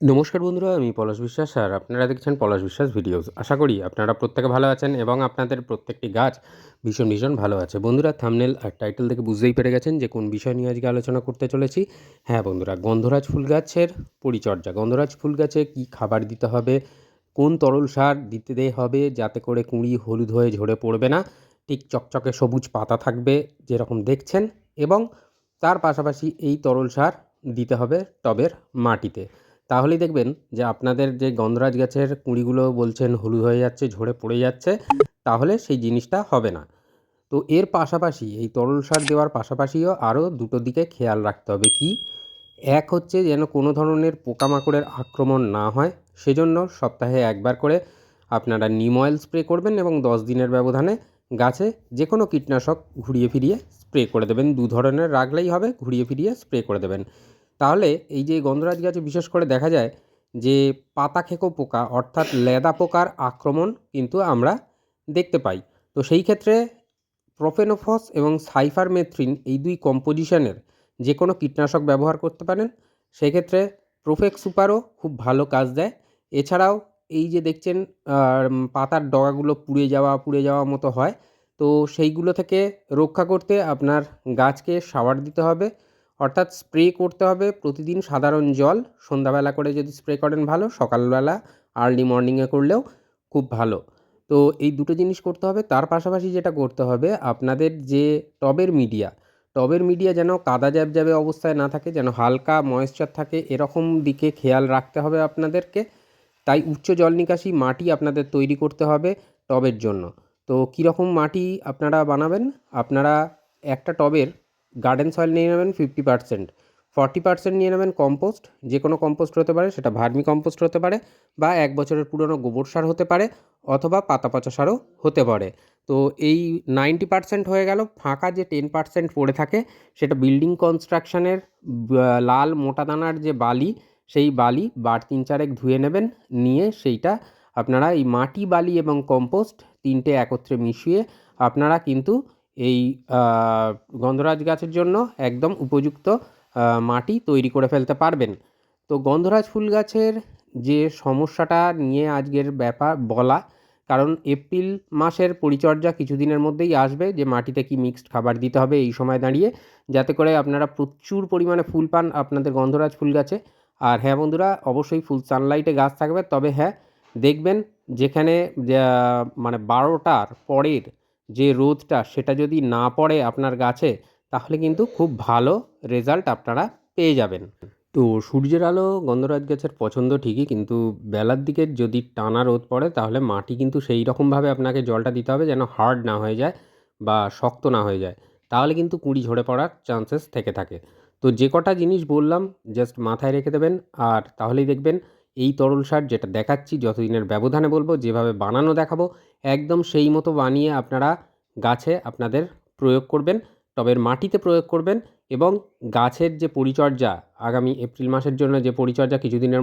নমস্কার বন্ধুরা, আমি পলাশ বিশ্বাস আর আপনারা দেখছেন পলাশ বিশ্বাস ভিডিওস। আশা করি আপনারা প্রত্যেকে ভালো আছেন এবং আপনাদের প্রত্যেকটি গাছ ভীষণ ভালো আছে। বন্ধুরা, থাম্বনেল আর টাইটেল দেখে বুঝতেই পেরে গেছেন যে কোন বিষয় নিয়ে আজকে আলোচনা করতে চলেছি। হ্যাঁ বন্ধুরা, গন্ধরাজ ফুল গাছের পরিচর্যা। গন্ধরাজ ফুল গাছে কী খাবার দিতে হবে, কোন তরল সার দিতে হবে যাতে করে কুঁড়ি হলুদ হয়ে ঝরে পড়বে না, ঠিক চকচকে সবুজ পাতা থাকবে যেরকম দেখছেন, এবং তার পাশাপাশি এই তরল সার দিতে হবে টবের মাটিতে। তাহলেই দেখবেন যে আপনাদের যে গন্ধরাজ গাছের কুঁড়িগুলো বলছেন হলুদ হয়ে যাচ্ছে, ঝরে পড়ে যাচ্ছে, তাহলে সেই জিনিসটা হবে না। তো এর পাশাপাশি এই তরল সার দেওয়ার পাশাপাশিও আরও দুটো দিকে খেয়াল রাখতে হবে। কি? এক হচ্ছে যেন কোনো ধরনের পোকামাকড়ের আক্রমণ না হয়, সেজন্য সপ্তাহে একবার করে আপনারা নিম অয়েল স্প্রে করবেন এবং 10 দিনের ব্যবধানে গাছে যে কোনো কীটনাশক ঘুরিয়ে ফিরিয়ে স্প্রে করে দেবেন। 2 ধরনের রাখলেই হবে, ঘুরিয়ে ফিরিয়ে স্প্রে করে দেবেন। তাহলে এই যে গন্ধরাজ গাছে বিশেষ করে দেখা যায় যে পাতা খেকো পোকা অর্থাৎ লেদা পোকার আক্রমণ কিন্তু আমরা দেখতে পাই। তো সেই ক্ষেত্রে প্রোফেনোফস এবং সাইফারমেথ্রিন এই 2 কম্পোজিশনের যে কোনো কীটনাশক ব্যবহার করতে পারেন। সেক্ষেত্রে প্রোফেক্স সুপারও খুব ভালো কাজ দেয়। এছাড়াও এই যে দেখছেন পাতার ডগাগুলো পুড়ে যাওয়া মতো হয়, তো সেইগুলো থেকে রক্ষা করতে আপনার গাছকে শাওয়ার দিতে হবে, অর্থাৎ স্প্রে করতে হবে প্রতিদিন সাধারণ জল। সন্ধ্যাবেলা করে যদি স্প্রে করেন ভালো, সকালবেলা আর্লি মর্নিংয়ে করলেও খুব ভালো। তো এই দুটো জিনিস করতে হবে। তার পাশাপাশি যেটা করতে হবে, আপনাদের যে টবের মিডিয়া যেন কাদা জ্যাবজ্যাবে অবস্থায় না থাকে, যেন হালকা ময়েশ্চার থাকে, এরকম দিকে খেয়াল রাখতে হবে আপনাদেরকে। তাই উচ্চ জল নিকাশী মাটি আপনাদের তৈরি করতে হবে টবের জন্য। তো কীরকম মাটি আপনারা বানাবেন? আপনারা একটা টবের গার্ডেন সয়েল নিয়ে নেবেন 50%, 40% নিয়ে নেবেন কম্পোস্ট। যে কোনো কম্পোস্ট হতে পারে, সেটা ভার্মি কম্পোস্ট হতে পারে বা 1 বছরের পুরনো গোবর সার হতে পারে, অথবা পাতা পচা সারও হতে পারে। তো এই 90% হয়ে গেল। ফাঁকা যে 10% পড়ে থাকে, সেটা বিল্ডিং কনস্ট্রাকশনের লাল মোটা দানার যে বালি, সেই বালি বার 3-4 ধুয়ে নেবেন। নিয়ে সেইটা আপনারা এই মাটি, বালি এবং কম্পোস্ট 3টে একত্রে মিশিয়ে আপনারা কিন্তু এই গন্ধরাজ গাছের জন্য একদম উপযুক্ত মাটি তৈরি করে ফেলতে পারবেন। তো গন্ধরাজ ফুল গাছের যে সমস্যাটা নিয়ে আজকের ব্যাপার বলা, কারণ এপ্রিল মাসের পরিচর্যা কিছুদিনের মধ্যেই আসবে, যে মাটিতে কি মিক্সড খাবার দিতে হবে এই সময় দাঁড়িয়ে, যাতে করে আপনারা প্রচুর পরিমাণে ফুল পান আপনাদের গন্ধরাজ ফুল গাছে। আর হ্যাঁ বন্ধুরা, অবশ্যই ফুল সানলাইটে গাছ থাকবে। তবে হ্যাঁ, দেখবেন যেখানে মানে 12টার পরের যে রোদটা, সেটা যদি না পড়ে আপনার গাছে, তাহলে কিন্তু খুব ভালো রেজাল্ট আপনারা পেয়ে যাবেন। তো সূর্যের আলো গন্ধরাজ গাছের পছন্দ ঠিকই, কিন্তু বেলার দিকে যদি টানা রোদ পড়ে, তাহলে মাটি কিন্তু সেই রকমভাবে আপনাকে জলটা দিতে হবে যেন হার্ড না হয়ে যায় বা শক্ত না হয়ে যায়। তাহলে কিন্তু কুঁড়ি ঝরে পড়ার চান্সেস থেকে থাকে। তো যে কটা জিনিস বললাম জাস্ট মাথায় রেখে দেবেন, আর তাহলেই দেখবেন এই তরল সার যেটা দেখাচ্ছি, যতদিনের ব্যবধানে বলবো, যেভাবে বানানো দেখাবো, একদম সেই মতো বানিয়ে আপনারা গাছে আপনাদের প্রয়োগ করবেন, টবের মাটিতে প্রয়োগ করবেন। এবং গাছের যে পরিচর্যা, আগামী এপ্রিল মাসের জন্য যে পরিচর্যা কিছুদিনের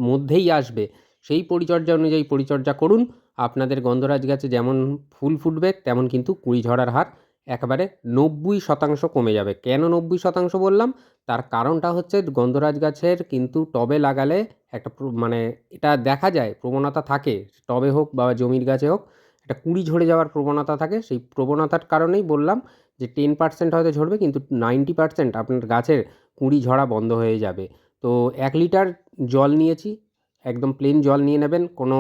মধ্যেই আসবে, সেই পরিচর্যা অনুযায়ী পরিচর্যা করুন। আপনাদের গন্ধরাজ গাছে যেমন ফুল ফুটবে, তেমন কিন্তু কুঁড়ি ঝরার হার একেবারে 90% কমে যাবে। কেন 90% বললাম? তার কারণটা হচ্ছে, গন্ধরাজ গাছের কিন্তু টবে লাগালে একটা মানে এটা দেখা যায়, প্রবণতা থাকে, টবে হোক বা জমির গাছে হোক, একটা কুঁড়ি ঝরে যাওয়ার প্রবণতা থাকে। সেই প্রবণতার কারণেই বললাম যে 10% হয়তো ঝরবে, কিন্তু 90% আপনার গাছের কুঁড়ি ঝরা বন্ধ হয়ে যাবে। তো 1 লিটার জল নিয়েছি, একদম প্লেন জল নিয়ে নেবেন। কোনো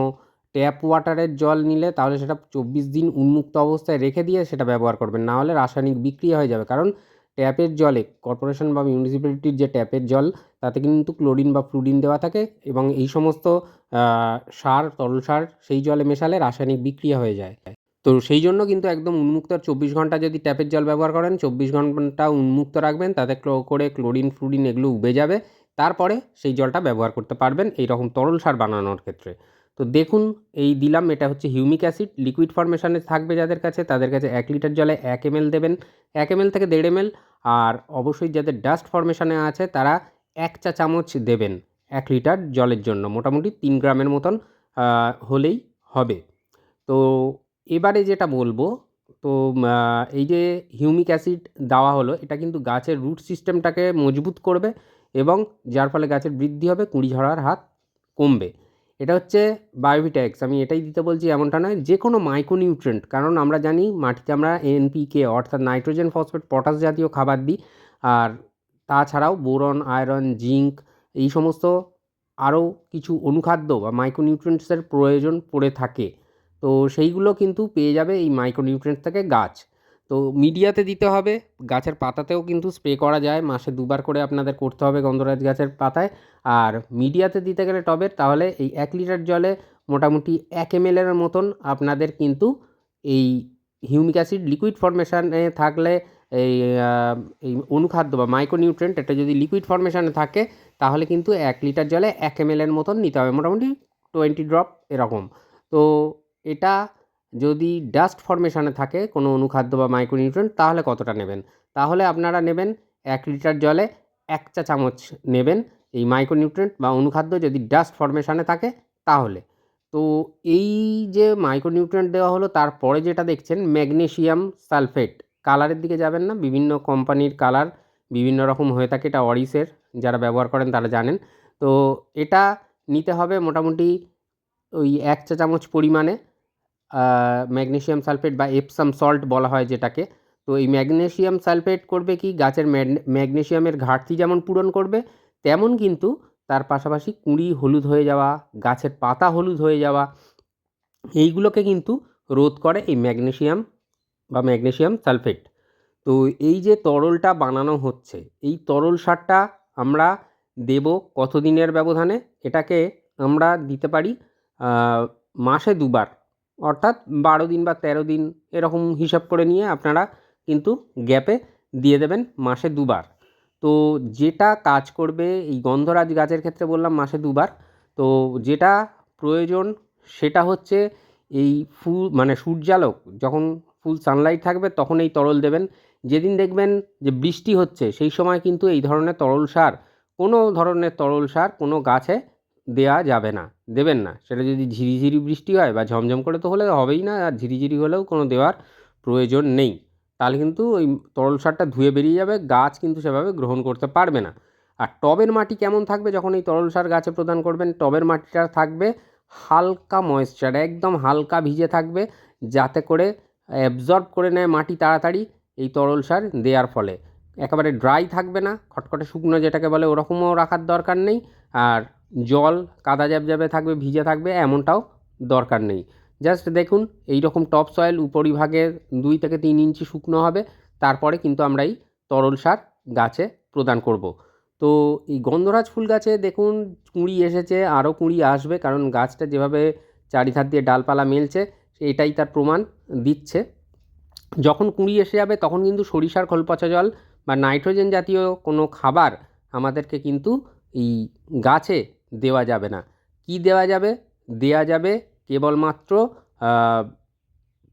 ট্যাপ ওয়াটারের জল নিলে তাহলে সেটা 24 দিন উন্মুক্ত অবস্থায় রেখে দিয়ে সেটা ব্যবহার করবেন, না হলে রাসায়নিক বিক্রিয়া হয়ে যাবে। কারণ ট্যাপের জলে, কর্পোরেশন বা মিউনিসিপ্যালিটির যে ট্যাপের জল, তাতে কিন্তু ক্লোরিন বা ফ্লুরিন দেওয়া থাকে, এবং এই সমস্ত সার, তরল সার সেই জলে মেশালে রাসায়নিক বিক্রিয়া হয়ে যায়। তো সেই জন্য কিন্তু একদম উন্মুক্ত 24 ঘন্টা যদি ট্যাপের জল ব্যবহার করেন, 24 ঘন্টা উন্মুক্ত রাখবেন, তাতে করে ক্লোরিন, ফ্লুরিন এগুলো উবে যাবে। তারপরে সেই জলটা ব্যবহার করতে পারবেন এইরকম তরল সার বানানোর ক্ষেত্রে। তো দেখুন, এই দিলাম, এটা হচ্ছে হিউমিক অ্যাসিড, লিকুইড ফরমেশনে থাকবে যাদের কাছে, তাদের কাছে 1 লিটার জলে 1 ml দেবেন, 1 ml থেকে 1.5 ml। আর অবশ্যই যাদের ডাস্ট ফরমেশনে আছে, তারা 1 চা চামচ দেবেন 1 লিটার জলের জন্য, মোটামুটি 3 গ্রামের মতন হলেই হবে। তো এবারে যেটা বলবো, তো এই যে হিউমিক অ্যাসিড দেওয়া হলো, এটা কিন্তু গাছের রুট সিস্টেমটাকে মজবুত করবে এবং যার ফলে গাছের বৃদ্ধি হবে, কুঁড়ি ঝরার হাত কমবে। এটা হচ্ছে বায়োভিটা এক্স। আমি এটাই দিতে বলছি এমনটা নয়, যে কোনো মাইক্রোনিউট্রিয়েন্ট, কারণ আমরা জানি মাটিতে আমরা এনপিকে অর্থাৎ নাইট্রোজেন, ফসফেট, পটাশ জাতীয় খাবার দিই। আর তাছাড়াও বোরন, আয়রন, জিঙ্ক, এই সমস্ত আরও কিছু অনুখাদ্য বা মাইক্রোনিউট্রিয়েন্টসের প্রয়োজন পড়ে থাকে। তো সেইগুলো কিন্তু পেয়ে যাবে এই মাইক্রোনিউট্রিয়েন্টস থেকে গাছ। তো মিডিয়াতে দিতে হবে, গাছের পাতাতেও কিন্তু স্প্রে করা যায়, মাসে 2বার করে আপনাদের করতে হবে গন্ধরাজ গাছের পাতায়। আর মিডিয়াতে দিতে গেলে টবের, তাহলে এই 1 লিটার জলে মোটামুটি 1 ml এর মতন আপনাদের কিন্তু এই হিউমিক অ্যাসিড লিকুইড ফর্মেশনে থাকলে এই এই অনুখাদ্য বা মাইক্রোনিউট্রিয়েন্ট, এটা যদি লিকুইড ফর্মেশনে থাকে তাহলে কিন্তু 1 লিটার জলে 1 ml এর মতন নিতে হবে, মোটামুটি 20 ড্রপ এরকম। তো এটা যদি ডাস্ট ফর্মেশনে থাকে কোনো অনুখাদ্য বা মাইক্রোনিউট্রিয়েন্ট, তাহলে কতটা নেবেন? তাহলে আপনারা নেবেন 1 লিটার জলে 1 চা চামচ নেবেন এই মাইক্রোনিউট্রিয়েন্ট বা অনুখাদ্য, যদি ডাস্ট ফর্মেশনে থাকে তাহলে। তো এই যে মাইক্রোনিউট্রিয়েন্ট দেওয়া হলো, তারপরে যেটা দেখছেন ম্যাগনেসিয়াম সালফেট। কালারের দিকে যাবেন না, বিভিন্ন কোম্পানির কালার বিভিন্ন রকম হয়ে থাকে, এটা অরিসের, যারা ব্যবহার করেন তারা জানেন। তো এটা নিতে হবে মোটামুটি ওই 1 চা চামচ পরিমাণে ম্যাগনেসিয়াম সালফেট বা এপসাম সল্ট বলা হয় যেটাকে। তো এই ম্যাগনেসিয়াম সালফেট করবে কি, গাছের ম্যাগনেসিয়ামের ঘাটতি যেমন পূরণ করবে, তেমন কিন্তু তার পাশাপাশি কুঁড়ি হলুদ হয়ে যাওয়া, গাছের পাতা হলুদ হয়ে যাওয়া, এইগুলোকে কিন্তু রোধ করে এই ম্যাগনেসিয়াম বা ম্যাগনেসিয়াম সালফেট। তো এই যে তরলটা বানানো হচ্ছে, এই তরল সারটা আমরা দেব কতদিনের ব্যবধানে? এটাকে আমরা দিতে পারি মাসে 2বার, অর্থাৎ 12 দিন বা 13 দিন এরকম হিসাব করে নিয়ে আপনারা কিন্তু গ্যাপে দিয়ে দেবেন মাসে 2বার। তো যেটা কাজ করবে এই গন্ধরাজ গাছের ক্ষেত্রে বললাম মাসে 2বার। তো যেটা প্রয়োজন সেটা হচ্ছে এই মানে সূর্যালোক যখন ফুল সানলাইট থাকবে তখন এই তরল দেবেন। যেদিন দেখবেন যে বৃষ্টি হচ্ছে সেই সময় কিন্তু এই ধরনের তরল সার, কোনো ধরনের তরল সার কোনো গাছে দেয়া যাবে না, দেবেন না। সেটা যদি ঝিরিঝিরি বৃষ্টি হয় বা ঝমঝম করে তো হলে হবেই না, আর ঝিরিঝিরি হলেও কোনো দেওয়ার প্রয়োজন নেই। তাহলে কিন্তু ওই তরল সারটা ধুয়ে বেরিয়ে যাবে, গাছ কিন্তু সেভাবে গ্রহণ করতে পারবে না। আর টবের মাটি কেমন থাকবে যখন এই তরল সার গাছে প্রদান করবেন? টবের মাটিটা থাকবে হালকা ময়েশ্চার, একদম হালকা ভিজে থাকবে, যাতে করে অ্যাবজর্ব করে নেয় মাটি তাড়াতাড়ি এই তরল সার দেওয়ার ফলে। একেবারে ড্রাই থাকবে না, খটখটে শুকনো যেটাকে বলে ওরকমও রাখার দরকার নেই। আর জল কাদা জ্যাবজ্যাবে থাকবে, ভিজে থাকবে এমনটাও দরকার নেই। জাস্ট দেখুন এই রকম টপ সয়েল উপরিভাগে 2 থেকে 3 ইঞ্চি শুকনো হবে, তারপরে কিন্তু আমরা এই তরল সার গাছে প্রদান করব। তো এই গন্ধরাজ ফুল গাছে দেখুন কুঁড়ি এসেছে, আরও কুঁড়ি আসবে, কারণ গাছটা যেভাবে চারিধার দিয়ে ডালপালা মেলছে এটাই তার প্রমাণ দিচ্ছে। যখন কুঁড়ি এসে যাবে তখন কিন্তু সরিষার খোল পচা জল বা নাইট্রোজেন জাতীয় কোনো খাবার আমাদেরকে কিন্তু এই গাছে দেওয়া যাবে না। কি দেওয়া যাবে? দেওয়া যাবে কেবলমাত্র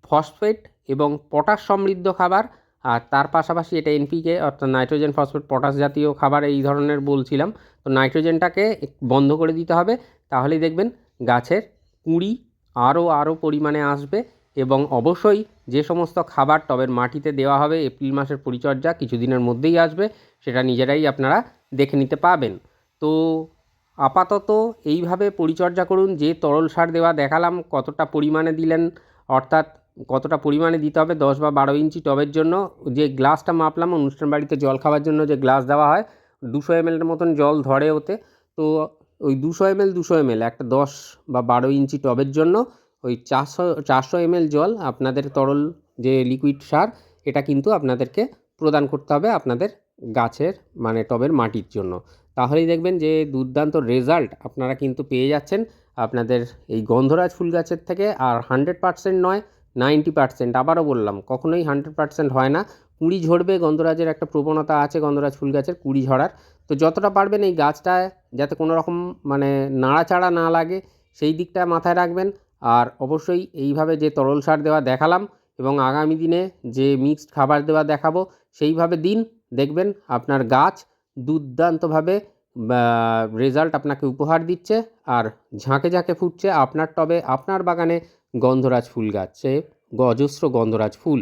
ফসফেট এবং পটাশ সমৃদ্ধ খাবার। আর তার পাশাপাশি এটা এনপিকে অর্থাৎ নাইট্রোজেন, ফসফেট, পটাশ জাতীয় খাবার এই ধরনের বলছিলাম। তো নাইট্রোজেনটাকে বন্ধ করে দিতে হবে, তাহলেই দেখবেন গাছের কুঁড়ি আরও পরিমাণে আসবে। এবং অবশ্যই যে সমস্ত খাবার টবের মাটিতে দেওয়া হবে, এপ্রিল মাসের পরিচর্যা কিছুদিনের মধ্যেই আসবে, সেটা নিজেরাই আপনারা দেখে নিতে পাবেন। তো আপাতত এইভাবে পরিচর্যা করুন। যে তরল সার দেওয়া দেখালাম কতটা পরিমাণে দিলেন, অর্থাৎ কতটা পরিমাণে দিতে হবে 10 বা 12 ইঞ্চি টবের জন্য। যে গ্লাসটা মাপলাম অনুষ্ঠান বাড়িতে জল খাওয়ার জন্য যে গ্লাস দেওয়া হয়, 200 ml এর মতন জল ধরে ওতে। তো ওই 200 ml 200 ml একটা 10 বা 12 ইঞ্চি টবের জন্য ওই 400 ml জল আপনাদের তরল যে লিকুইড সার, এটা কিন্তু আপনাদেরকে প্রদান করতে হবে আপনাদের গাছের মানে টবের মাটির জন্য। তাহলেই দেখবেন যে দুর্দান্ত রেজাল্ট আপনারা কিন্তু পেয়ে যাচ্ছেন আপনাদের এই গন্ধরাজ ফুল গাছের থেকে। আর 100% নয়, 90%। আবারও বললাম, কখনোই 100% হয় না। কুঁড়ি ঝরবে, গন্ধরাজের একটা প্রবণতা আছে গন্ধরাজ ফুল গাছের কুঁড়ি ঝরার। তো যতটা পারবেন এই গাছটায় যাতে কোনো রকম মানে নাড়াচাড়া না লাগে সেই দিকটা মাথায় রাখবেন। আর অবশ্যই এইভাবে যে তরল সার দেওয়া দেখালাম এবং আগামী দিনে যে মিক্সড খাবার দেওয়া দেখাবো সেইভাবে দিন, দেখবেন আপনার গাছ দুর্দান্তভাবে রেজাল্ট আপনাকে উপহার দিচ্ছে আর ঝাঁকে ঝাঁকে ফুটছে আপনার টবে, আপনার বাগানে গন্ধরাজ ফুল গাছে অজস্র গন্ধরাজ ফুল।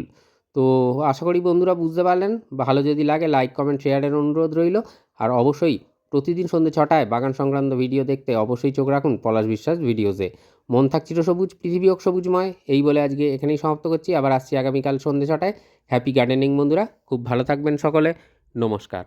তো আশা করি বন্ধুরা বুঝতে পারলেন। ভালো যদি লাগে লাইক, কমেন্ট, শেয়ারের অনুরোধ রইল। আর অবশ্যই প্রতিদিন সন্ধ্যে 6টায় বাগান সংক্রান্ত ভিডিও দেখতে অবশ্যই চোখ রাখুন পলাশ বিশ্বাস ভিডিওসে। মন থাক চিরসবুজ, পৃথিবী হোক সবুজময়, এই বলে আজকে এখানেই সমাপ্ত করছি। আবার আসছি আগামীকাল সন্ধ্যে 6টায়। হ্যাপি গার্ডেনিং বন্ধুরা, খুব ভালো থাকবেন সকলে। নমস্কার।